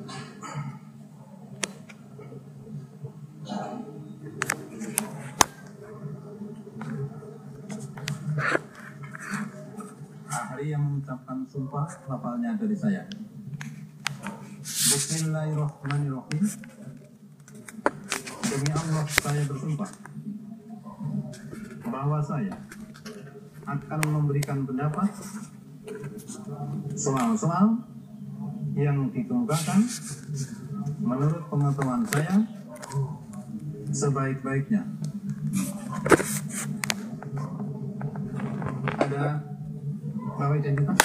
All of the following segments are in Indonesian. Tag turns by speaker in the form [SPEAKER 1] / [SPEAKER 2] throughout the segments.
[SPEAKER 1] Ahli yang mengucapkan sumpah lafalnya dari saya. Bismillahirrahmanirrahim. Demi Allah saya bersumpah bahwa saya akan memberikan pendapat soal-soal yang dikemukakan menurut pengetahuan saya sebaik-baiknya. Ada bahwa identitas?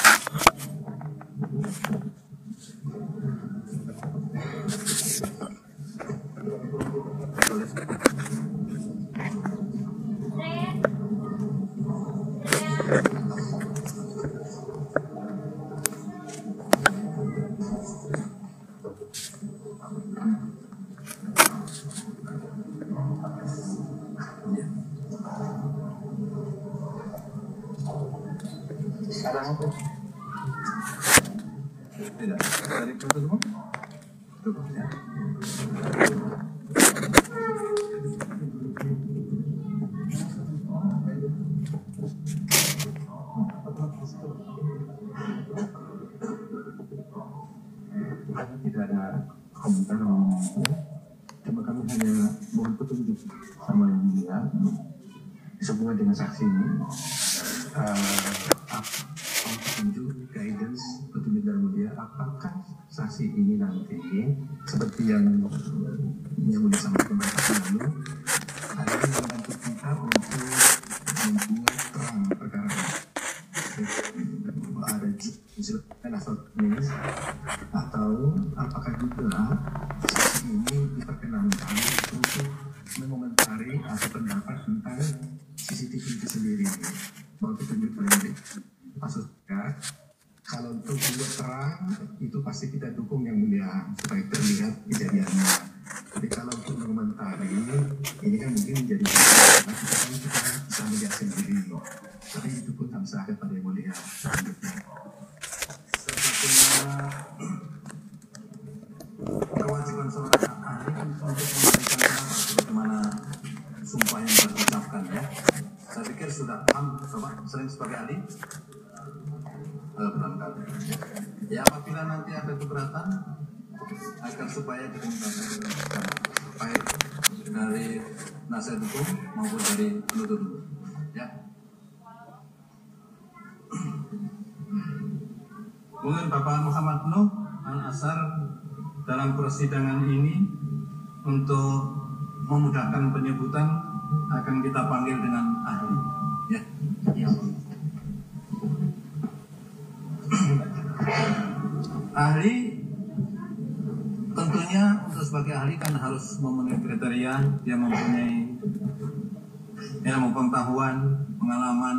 [SPEAKER 1] Tidak, dari protokol cukup ya. Tidak ada komentar, cuma kami hanya mohon petunjuk sama yang mulia semua dengan saksi ini. Petunjuk, guidance, petunjuk dari mulia, apakah saksi ini nanti seperti yang mulia sampaikan lalu ada yang membantu kita untuk membuat terang perkara ini, ada atau apakah juga saksi ini diperkenankan untuk mengomentari atau pendapat tentang CCTV itu sendiri. Mau petunjuk dari maksudnya kalau untuk buat terang itu pasti kita dukung yang mulia supaya terlihat kejadiannya. Tapi kalau untuk mengomentari ini kan mungkin menjadi kita bisa melihat sendiri. Tapi itu pun harus ada pada yang mulia. Sepertinya kewajiban seorang ahli untuk memberikan bagaimana sumpah yang terucapkan ya. Saya pikir sudah paham, Bapak sering sebagai ahli. Ya, apabila nanti ada keberatan agar supaya dikemukakan baik dari nasihat hukum maupun dari penuntut ya. Mungkin Bapak Muhammad Nuh Al-Azhar dalam persidangan ini untuk memudahkan penyebutan akan kita panggil dengan ahli ya. Ya. Ahli tentunya untuk sebagai ahli kan harus memenuhi kriteria, dia mempunyai pengetahuan, pengalaman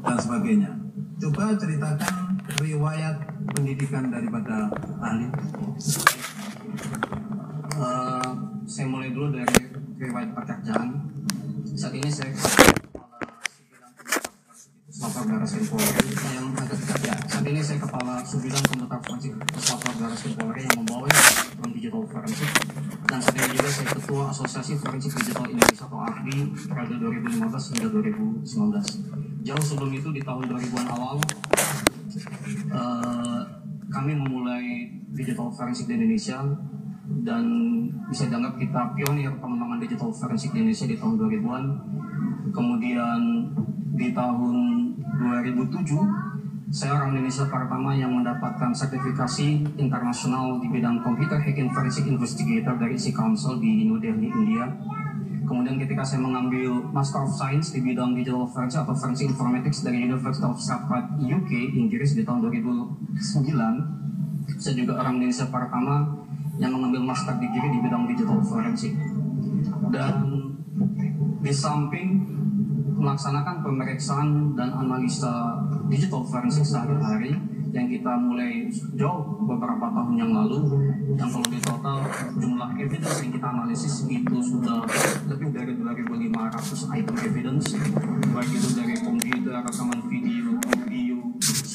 [SPEAKER 1] dan sebagainya. Coba ceritakan riwayat pendidikan daripada ahli.
[SPEAKER 2] Saya mulai dulu dari riwayat pekerjaan. Saat ini saya yang agak dekat ya. Saat ini saya kepala Subbidang Komputer Forensik Puslapor Baris Krim Polri yang membawa program digital forensik, dan saat ini juga saya ketua Asosiasi Forensik Digital Indonesia atau AFDI periode 2015 hingga 2019. Jauh sebelum itu di tahun 2000-an awal kami memulai digital forensik di Indonesia, dan bisa dianggap kita pionir pengembangan digital forensik di Indonesia di tahun 2000-an. Kemudian di tahun 2007 saya orang Indonesia pertama yang mendapatkan sertifikasi internasional di bidang Computer Hacking Forensic Investigator dari IC Council di New Delhi, India. Kemudian ketika saya mengambil Master of Science di bidang Digital Forensic atau Forensic Informatics dari University of Stratford, UK, Inggris di tahun 2009, saya juga orang Indonesia pertama yang mengambil Master Degree di bidang Digital Forensic. Dan di samping melaksanakan pemeriksaan dan analisa digital forensik sehari-hari yang kita mulai jauh beberapa tahun yang lalu, yang kalau di total jumlah evidence yang kita analisis itu sudah lebih dari 2.500 item evidence, baik itu dari komputer, rekaman video, audio,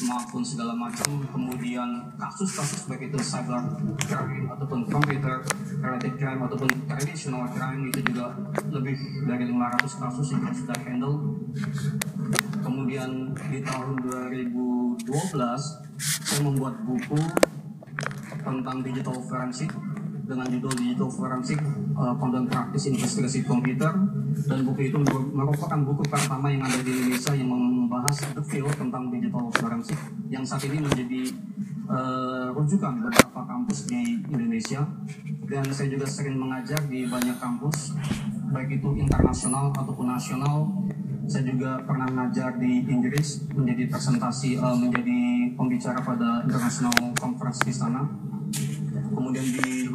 [SPEAKER 2] smartphone segala macam, kemudian kasus-kasus baik itu cyber crime ataupun computer related crime ataupun traditional crime itu juga lebih dari 500 kasus yang kita sudah handle. Kemudian di tahun 2012 saya membuat buku tentang digital forensik dengan judul Digital Forensik Panduan Praktis Investigasi Komputer, dan buku itu merupakan buku pertama yang ada di Indonesia yang membahas the field tentang digital forensik yang saat ini menjadi rujukan beberapa kampus di Indonesia, dan saya juga sering mengajar di banyak kampus baik itu internasional ataupun nasional. Saya juga pernah mengajar di Inggris, menjadi menjadi pembicara pada international conference di sana. Kemudian di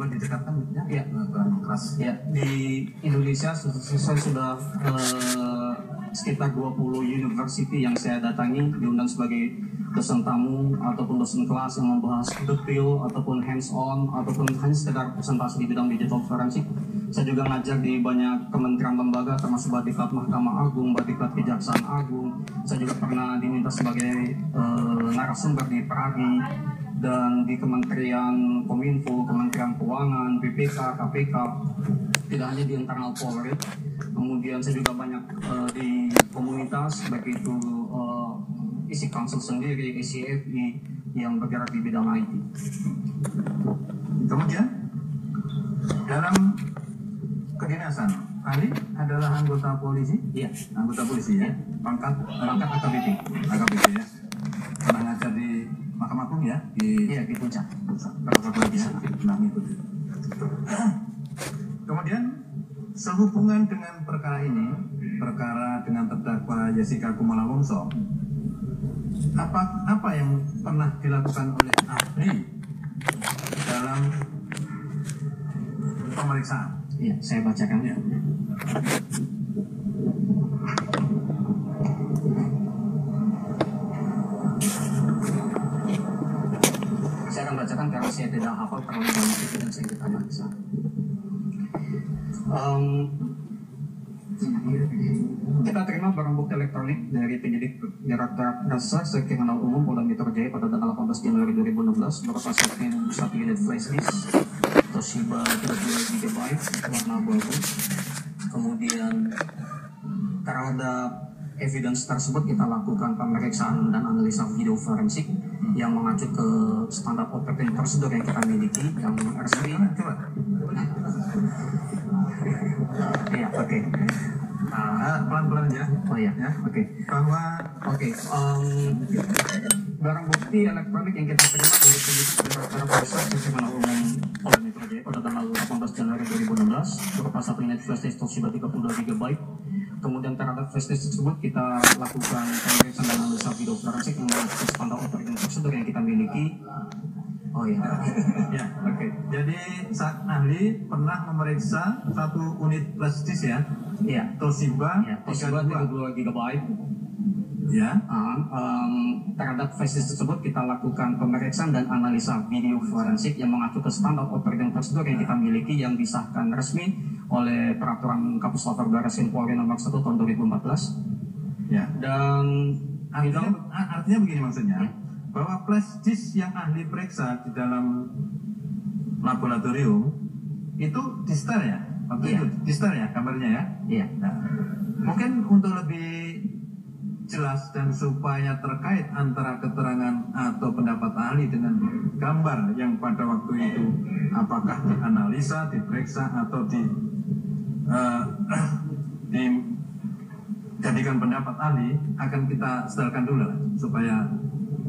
[SPEAKER 2] Indonesia saya sudah sekitar 20 university yang saya datangi, diundang sebagai dosen tamu ataupun dosen kelas yang membahas detail ataupun hands on ataupun hanya sekedar presentasi di bidang digital forensik. Saya juga ngajar di banyak kementerian lembaga termasuk Badikat Mahkamah Agung, Badikat Kejaksaan Agung. Saya juga pernah diminta sebagai narasumber di Pragi dan di Kementerian Kominfo, Kementerian Keuangan, BPK, KPK, tidak hanya di internal Polri. Kemudian saya juga banyak di komunitas, baik itu isi council sendiri, isi FI yang bergerak di bidang IT.
[SPEAKER 3] Kemudian dalam kedinasan, Ali adalah anggota polisi?
[SPEAKER 2] Iya,
[SPEAKER 3] Anggota polisi ya? Pangkat AKBP ya? Pernah ngajar di Mahkamah Agung ya?
[SPEAKER 2] Iya, di Puncak.
[SPEAKER 3] Berapa lagi ya? Pernah mengikuti. Kemudian sehubungan dengan perkara ini, perkara dengan terdakwa Jessica Kumala Wongso, apa yang pernah dilakukan oleh ahli dalam pemeriksaan?
[SPEAKER 2] Iya, saya bacakan ya. Saya akan bacakan karena saya tidak hafal terlalu banyak itu dan saya tidak baca. Kita terima barang bukti elektronik dari penyidik Direktorat Reserse Kriminal Umum Polda Metro Jaya pada tanggal 18 Januari 2016 berupa satu unit flash disk Toshiba 32 GB warna abu-abu. Kemudian terhadap evidence tersebut kita lakukan pemeriksaan dan analisa video forensik yang mengacu ke standar operating prosedur yang kita miliki yang resmi. Iya, oke.
[SPEAKER 3] Pelan-pelan ya.
[SPEAKER 2] Oh ya, oke. Barang bukti elektronik yang kita terima dari penyidik Direktorat Reserse Kriminal Umum Polda Metro Jaya pada tanggal 18 Januari 2016 berupa satu unit flash disk Toshiba 32 GB. Kemudian terhadap flash disk tersebut kita lakukan pemeriksaan dan analisa video forensik yang mengacu standar operating prosedur yang kita miliki. Oh ya,
[SPEAKER 3] ya, oke. Jadi saat ahli pernah memeriksa satu unit flash disk ya?
[SPEAKER 2] Iya.
[SPEAKER 3] Toshiba,
[SPEAKER 2] ya, Toshiba 32 GB.
[SPEAKER 3] Ya.
[SPEAKER 2] Terhadap flash disk tersebut kita lakukan pemeriksaan dan analisa video forensik yang mengacu ke standar operating prosedur yang kita miliki yang disahkan resmi oleh Peraturan Kapus Latar Barreskrim Polri Nomor 1 Tahun 2014.
[SPEAKER 3] Ya.
[SPEAKER 2] Dan
[SPEAKER 3] artinya begini maksudnya, bahwa flash disk yang ahli periksa di dalam laboratorium itu di-star ya? Waktu itu di-star ya gambarnya ya?
[SPEAKER 2] Iya.
[SPEAKER 3] Nah, mungkin untuk lebih jelas dan supaya terkait antara keterangan atau pendapat ahli dengan gambar yang pada waktu itu apakah dianalisa, diperiksa atau dijadikan pendapat ahli, akan kita setelkan dulu lah,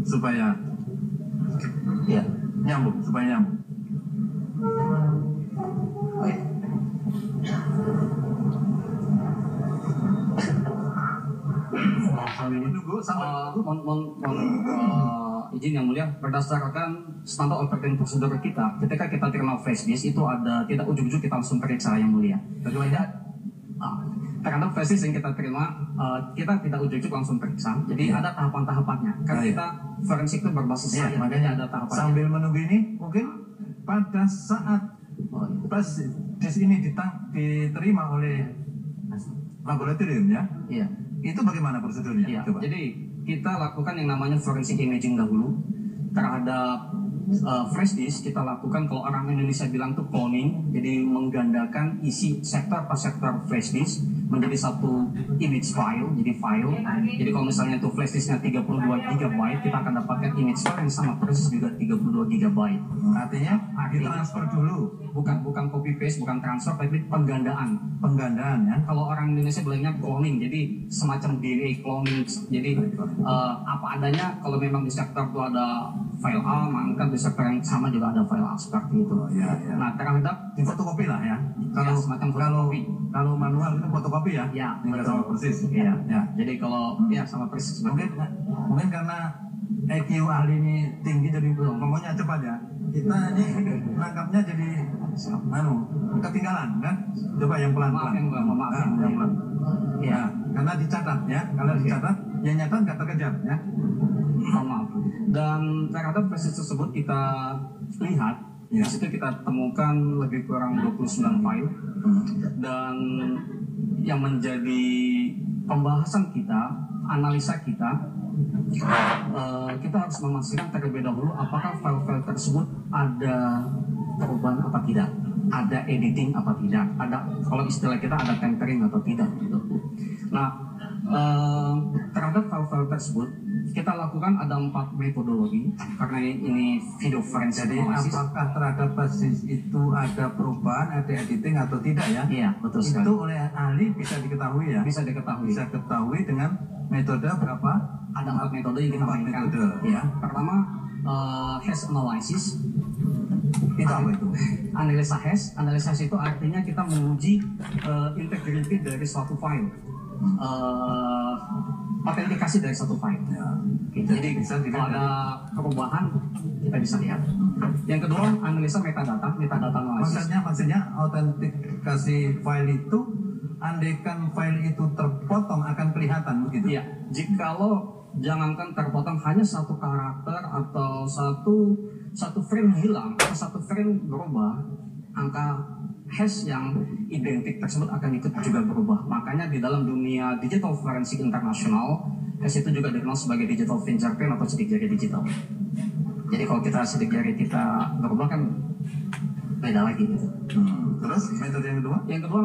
[SPEAKER 3] supaya
[SPEAKER 2] ya
[SPEAKER 3] nyambung.
[SPEAKER 2] Izin yang mulia, berdasarkan standar operating prosedur kita, ketika kita terima flash disk itu ada tidak ujuk-ujuk kita langsung periksa yang mulia. Terhadap flash disk yang kita terima, kita tidak ujuk-ujuk langsung periksa. Jadi ada tahapan-tahapannya. Karena kita forensik itu berbasis sains, makanya ada tahapannya.
[SPEAKER 3] Sambil menunggu ini, mungkin pada saat flash disk ini diterima oleh laboratorium ya,
[SPEAKER 2] iya.
[SPEAKER 3] Itu bagaimana prosedurnya?
[SPEAKER 2] Iya.
[SPEAKER 3] Coba.
[SPEAKER 2] Jadi kita lakukan yang namanya forensic imaging dahulu terhadap flash disk. Kita lakukan, kalau orang Indonesia bilang tuh cloning, jadi menggandakan isi sektor per sektor flash disk menjadi satu image file, jadi file. Jadi kalau misalnya tuh flash disknya 32 GB, kita akan dapatkan image file yang sama persis juga 32 GB.
[SPEAKER 3] Artinya ditransfer dulu,
[SPEAKER 2] bukan copy paste, bukan transfer, tapi penggandaan.
[SPEAKER 3] penggandaan ya.
[SPEAKER 2] Kalau orang Indonesia bilangnya cloning, jadi semacam DNA cloning. Jadi apa adanya, kalau memang di sektor itu ada file A, maka di sektor yang sama juga ada file A, seperti itu.
[SPEAKER 3] Ya.
[SPEAKER 2] Nah, terhadap
[SPEAKER 3] Di fotokopi lah ya. Kalau
[SPEAKER 2] semacam
[SPEAKER 3] kalau
[SPEAKER 2] fotokopi.
[SPEAKER 3] kalau manual itu fotokopi ya.
[SPEAKER 2] Ya,
[SPEAKER 3] Nggak
[SPEAKER 2] betul.
[SPEAKER 3] sama persis.
[SPEAKER 2] Ya.
[SPEAKER 3] Ya.
[SPEAKER 2] Jadi kalau ya sama persis.
[SPEAKER 3] Mungkin karena EQ ahli ini tinggi, jadi ngomongnya cepat ya. Kita ini nangkapnya jadi ketinggalan kan. Coba yang pelan-pelan.
[SPEAKER 2] Maaf yang
[SPEAKER 3] yang pelan.
[SPEAKER 2] Ya,
[SPEAKER 3] Karena dicatat ya. Kalau dicatat, yang nyata nggak terkejar ya.
[SPEAKER 2] maaf. Dan terhadap flash tersebut kita lihat, di situ kita temukan lebih kurang 29 file. Dan yang menjadi pembahasan kita, analisa kita, kita harus memastikan terlebih dahulu apakah file-file tersebut ada perubahan apa tidak, ada editing apa tidak, ada, kalau istilah kita ada tempering atau tidak gitu. Nah, terhadap file-file tersebut kita lakukan ada 4 metodologi karena ini video forensik.
[SPEAKER 3] Jadi apakah terhadap basis itu ada perubahan, ada editing atau tidak ya?
[SPEAKER 2] Iya, betul sekali.
[SPEAKER 3] Itu oleh ahli bisa diketahui ya?
[SPEAKER 2] Bisa diketahui.
[SPEAKER 3] Bisa ketahui dengan metode berapa?
[SPEAKER 2] Ada 4 metode yang kita
[SPEAKER 3] 4
[SPEAKER 2] mainkan.
[SPEAKER 3] metode.
[SPEAKER 2] Ya, pertama hash analysis.
[SPEAKER 3] Itu apa itu?
[SPEAKER 2] Analisa hash. Analisa hash itu artinya kita menguji integrity dari suatu file. Autentikasi dari satu file.
[SPEAKER 3] Ya.
[SPEAKER 2] Gitu. Jadi
[SPEAKER 3] bisa
[SPEAKER 2] kalau ada perubahan kita bisa lihat. Yang kedua, analisa metadata analysis.
[SPEAKER 3] Maksudnya autentikasi file itu, andaikan file itu terpotong akan kelihatan begitu?
[SPEAKER 2] Iya, jikalau jangankan terpotong, hanya satu karakter atau satu frame hilang atau satu frame berubah, angka hash yang identik tersebut akan ikut juga berubah. Makanya di dalam dunia digital forensik internasional, hash itu juga dikenal sebagai digital fingerprint atau sidik jari digital. Jadi kalau kita sidik jari kita berubah kan beda lagi gitu.
[SPEAKER 3] Terus metode yang kedua?
[SPEAKER 2] Yang kedua,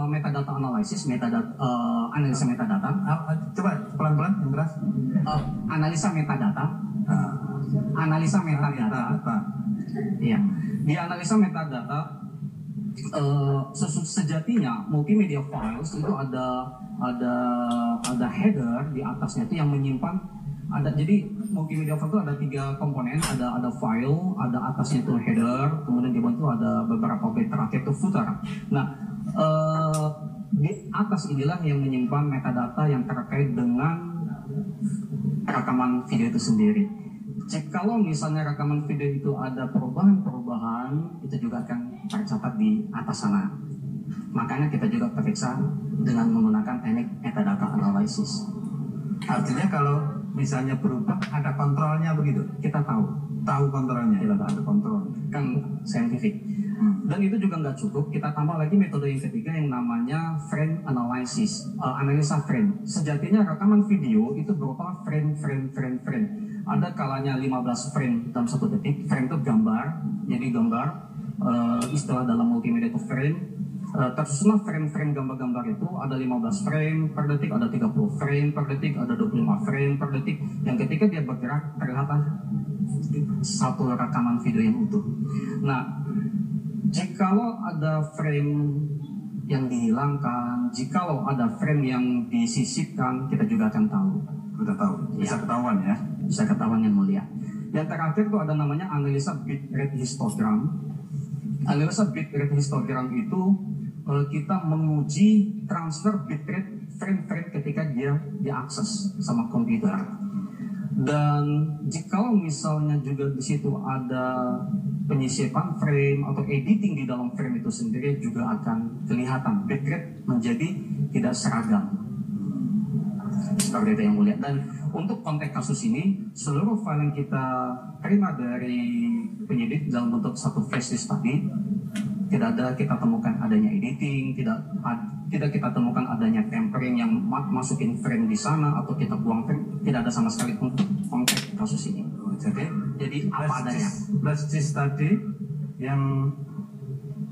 [SPEAKER 2] metadata analysis, analisa metadata.
[SPEAKER 3] Coba pelan-pelan yang keras.
[SPEAKER 2] Analisa metadata. Analisa metadata. Iya. Di analisa metadata, sejatinya multimedia files itu ada header di atasnya itu yang menyimpan jadi multimedia file itu ada 3 komponen, ada file, ada atasnya itu header, kemudian di bawah itu ada beberapa bit terakhir itu footer. Nah, di atas inilah yang menyimpan metadata yang terkait dengan rekaman video itu sendiri. Kalau misalnya rekaman video itu ada perubahan-perubahan, itu juga akan tercatat di atas sana. Makanya kita juga periksa dengan menggunakan teknik metadata analysis.
[SPEAKER 3] Artinya kalau misalnya berubah, ada kontrolnya begitu?
[SPEAKER 2] Kita tahu
[SPEAKER 3] kontrolnya?
[SPEAKER 2] kita ada kontrol, kan saintifik. Dan itu juga nggak cukup, kita tambah lagi metode yang ketiga yang namanya frame analysis, analisa frame. Sejatinya rekaman video itu berupa frame. Ada kalanya 15 frame dalam 1 detik. Frame itu gambar, jadi gambar, istilah dalam multimedia itu frame. Tersusunlah frame-frame gambar-gambar itu ada 15 frame per detik, ada 30 frame per detik, ada 25 frame per detik. Yang ketika dia bergerak terlihat satu rekaman video yang utuh. Nah, jikalau ada frame yang dihilangkan, jikalau ada frame yang disisipkan, kita juga akan tahu.
[SPEAKER 3] Udah tahu, bisa ketahuan ya?
[SPEAKER 2] Bisa ketahuan yang mulia. Yang terakhir itu ada namanya analisa bitrate histogram. Analisa bitrate histogram itu kita menguji transfer bitrate frame-frame ketika dia diakses sama komputer. Dan jikalau misalnya juga di situ ada penyisipan frame atau editing di dalam frame itu sendiri, juga akan kelihatan bitrate menjadi tidak seragam. Seperti itu yang mulia. Dan untuk konteks kasus ini, seluruh file yang kita terima dari penyidik dalam bentuk satu flash disk tadi, tidak ada kita temukan adanya editing, tidak kita temukan adanya tampering yang masukin frame di sana atau kita buang frame, tidak ada sama sekali untuk konteks kasus ini. Jadi apa adanya.
[SPEAKER 3] Flash disk tadi yang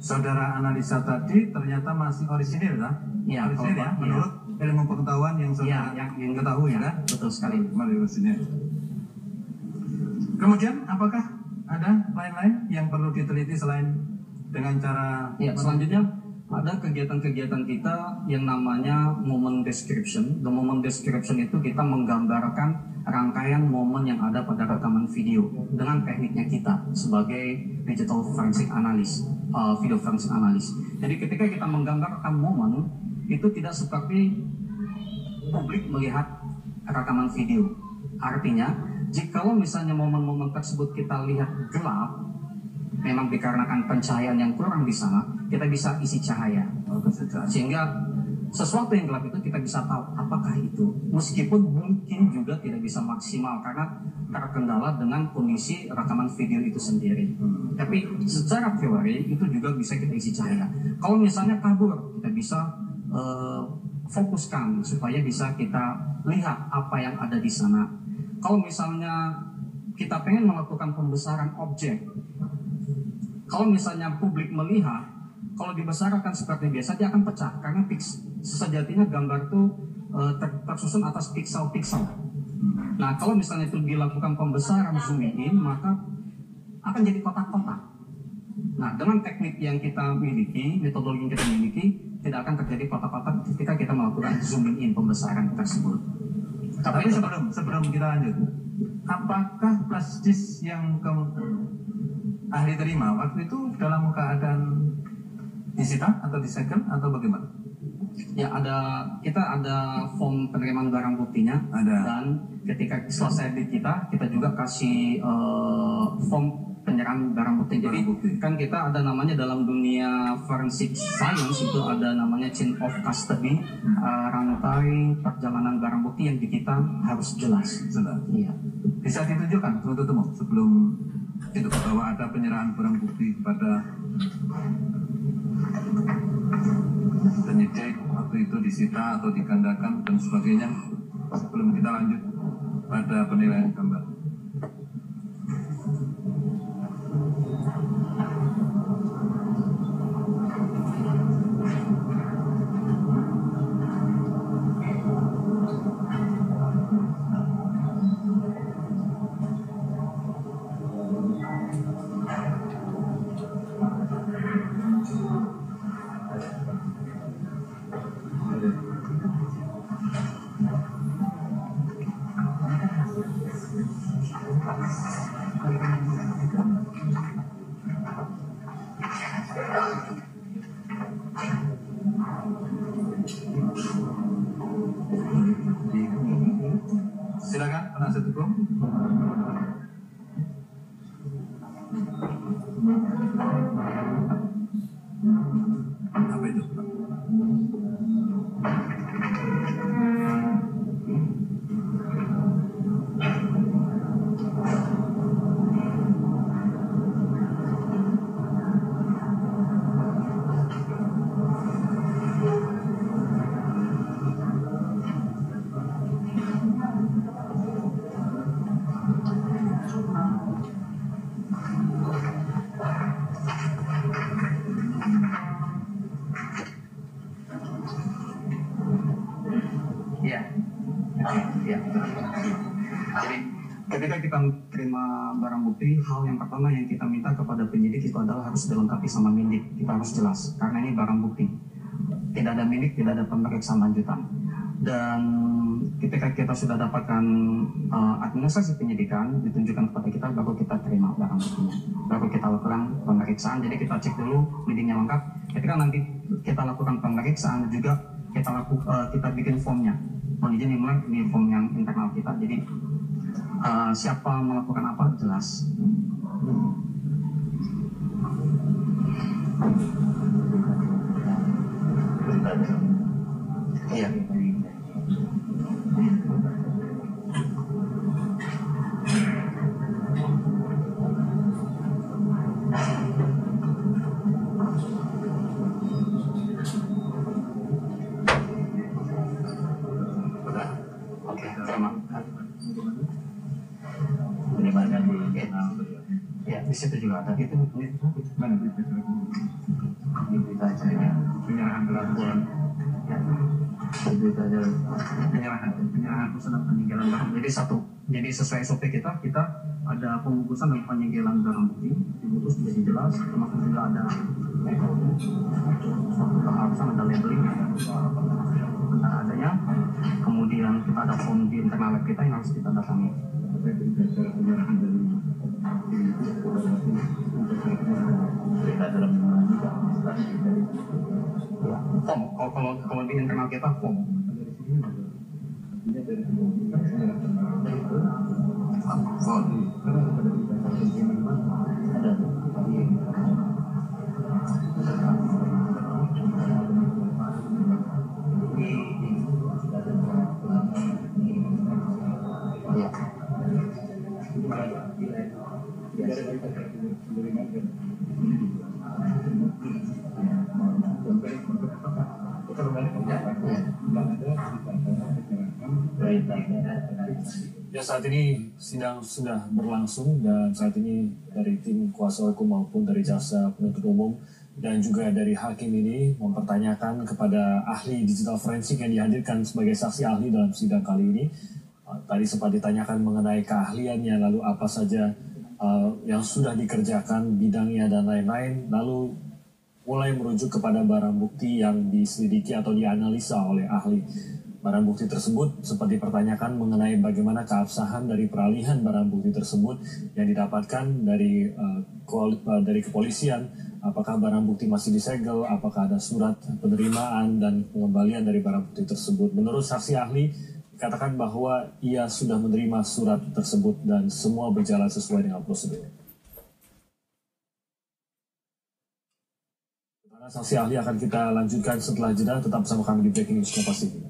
[SPEAKER 3] saudara analisa tadi ternyata masih orisinil kan?
[SPEAKER 2] Ya,
[SPEAKER 3] orisinil ya, menurut ilmu pengetahuan yang saudara
[SPEAKER 2] yang
[SPEAKER 3] ketahui
[SPEAKER 2] ya,
[SPEAKER 3] kan?
[SPEAKER 2] Betul sekali.
[SPEAKER 3] Orisinil. Kemudian apakah ada lain-lain yang perlu diteliti selain dengan cara
[SPEAKER 2] selanjutnya ada kegiatan-kegiatan kita yang namanya moment description. The moment description itu kita menggambarkan rangkaian momen yang ada pada rekaman video dengan tekniknya kita sebagai digital forensic analyst, video forensic analyst. Jadi ketika kita menggambarkan momen itu tidak seperti publik melihat rekaman video. Artinya, jikalau misalnya momen-momen tersebut kita lihat gelap, memang dikarenakan pencahayaan yang kurang di sana, kita bisa isi cahaya. Sehingga sesuatu yang gelap itu kita bisa tahu apakah itu. Meskipun mungkin juga tidak bisa maksimal karena terkendala dengan kondisi rekaman video itu sendiri. Tapi secara teori itu juga bisa kita isi cahaya. Kalau misalnya kabur, kita bisa fokuskan supaya bisa kita lihat apa yang ada di sana. Kalau misalnya kita pengen melakukan pembesaran objek, kalau misalnya publik melihat, kalau dibesarkan seperti biasa dia akan pecah karena sejatinya gambar itu tersusun atas piksel-piksel. Nah, kalau misalnya itu dilakukan pembesaran zoom in, maka akan jadi kotak-kotak. Nah, dengan teknik yang kita miliki, metodologi yang kita miliki, tidak akan terjadi kotak-kotak ketika kita melakukan zooming in pembesaran tersebut.
[SPEAKER 3] Tapi sebelum kita lanjut, apakah flash disk yang ahli terima waktu itu dalam keadaan disita atau disegel atau bagaimana?
[SPEAKER 2] Ya, kita ada form penerimaan barang buktinya, dan ketika selesai di kita juga kasih form penyerahan barang bukti. Jadi kan kita ada namanya dalam dunia forensic science itu ada namanya chain of custody, rantai perjalanan barang bukti yang di kita harus jelas. Iya.
[SPEAKER 3] Bisa ditunjukkan penuntut umum sebelum itu bahwa ada penyerahan barang bukti kepada penyidik waktu itu disita atau digandakan dan sebagainya sebelum kita lanjut pada penilaian gambar. Silakan penasihat hukum. Apa itu?
[SPEAKER 2] Jadi ketika kita terima barang bukti, hal yang pertama yang kita minta kepada penyidik itu adalah harus dilengkapi sama mindik. Kita harus jelas, karena ini barang bukti. Tidak ada mindik, tidak ada pemeriksaan lanjutan. Dan ketika kita sudah dapatkan administrasi penyidikan, ditunjukkan kepada kita, baru kita terima barang buktinya. Baru kita lakukan pemeriksaan, jadi kita cek dulu mindiknya lengkap. Ketika nanti kita lakukan pemeriksaan juga, kita bikin formnya. Izin ini form yang internal kita, jadi siapa melakukan apa jelas. Iya. Oke, terima kasih.
[SPEAKER 4] Bagaimana di
[SPEAKER 2] Ya, di situ juga ada. Itu
[SPEAKER 3] Mana berita
[SPEAKER 4] di berita acaranya?
[SPEAKER 3] penyerahan pelabuhan,
[SPEAKER 2] ya,
[SPEAKER 4] Di berita acara
[SPEAKER 2] penyerahan pesanan penyegelan barang. Jadi sesuai SOP kita ada pembungkusan dan penyegelan barang bukti, dibungkus menjadi jelas, termasuk juga ada keharusan ada labeling tentang adanya, kemudian kita ada form di internal web kita yang harus kita datangi.
[SPEAKER 3] penyerahan dari
[SPEAKER 4] berita dalam
[SPEAKER 2] Ya, kalau di internal kita form.
[SPEAKER 5] Ya, saat ini sidang sudah berlangsung dan saat ini dari tim kuasa hukum maupun dari jaksa penuntut umum dan juga dari hakim ini mempertanyakan kepada ahli digital forensik yang dihadirkan sebagai saksi ahli dalam sidang kali ini. Tadi sempat ditanyakan mengenai keahliannya, lalu apa saja yang sudah dikerjakan, bidangnya dan lain-lain, lalu mulai merujuk kepada barang bukti yang diselidiki atau dianalisa oleh ahli. Barang bukti tersebut sempat dipertanyakan mengenai bagaimana keabsahan dari peralihan barang bukti tersebut yang didapatkan dari kepolisian, apakah barang bukti masih disegel, apakah ada surat penerimaan dan pengembalian dari barang bukti tersebut. Menurut saksi ahli, dikatakan bahwa ia sudah menerima surat tersebut dan semua berjalan sesuai dengan prosedur. Saksi ahli akan kita lanjutkan setelah jeda, tetap bersama kami di Breaking News Kompas TV.